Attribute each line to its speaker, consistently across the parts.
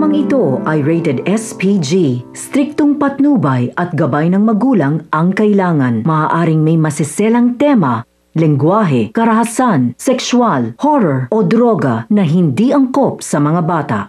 Speaker 1: Programang ito ay rated SPG. Striktong patnubay at gabay ng magulang ang kailangan. Maaaring may masiselang tema, lengguwahe, karahasan, sexual, horror o droga na hindi angkop sa mga bata.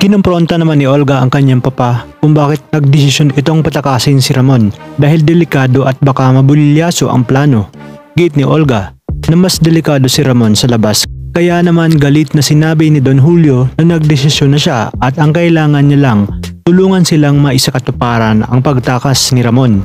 Speaker 2: Kinumpronta naman ni Olga ang kanyang papa kung bakit nagdesisyon itong patakasin si Ramon dahil delikado at baka mabulilyaso ang plano. Gate ni Olga na mas delikado si Ramon sa labas, kaya naman galit na sinabi ni Don Julio na nagdesisyon na siya at ang kailangan niya lang tulungan silang maisakatuparan ang pagtakas ni Ramon.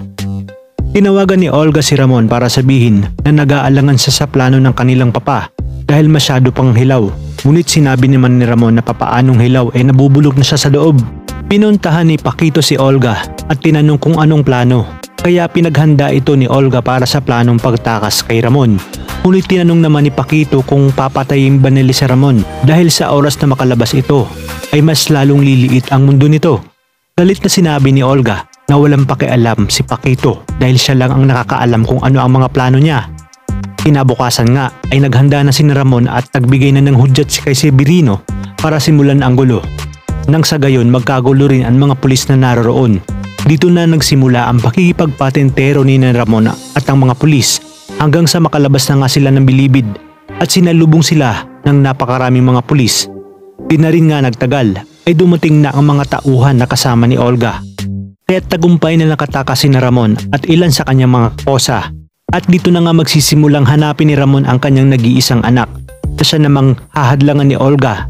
Speaker 2: Tinawagan ni Olga si Ramon para sabihin na nag-aalangan siya sa plano ng kanilang papa dahil masyado pang hilaw. Ngunit sinabi naman ni Ramon na papaanong hilaw ay nabubulok na siya sa loob. Pinuntahan ni Paquito si Olga at tinanong kung anong plano. Kaya pinaghanda ito ni Olga para sa planong pagtakas kay Ramon. Ngunit tinanong naman ni Paquito kung papatayin ba nila si Ramon dahil sa oras na makalabas ito ay mas lalong liliit ang mundo nito. Galit na sinabi ni Olga na walang pakialam si Paquito dahil siya lang ang nakakaalam kung ano ang mga plano niya. Kinabukasan nga ay naghanda na si Ramon at nagbigay na ng hudyat kay Severino para simulan ang gulo. Nang sa gayon magkagulo rin ang mga pulis na naroroon. Dito na nagsimula ang pakikipagpatentero ni Ramon at ang mga pulis hanggang sa makalabas na nga sila ng bilibid at sinalubong sila ng napakaraming mga pulis. Di na rin nga nagtagal ay dumating na ang mga tauhan na kasama ni Olga. Kaya tagumpay na nakatakas si Ramon at ilan sa kanyang mga kosa. At dito na nga magsisimulang hanapin ni Ramon ang kanyang nag-iisang anak na siya namang hahadlangan ni Olga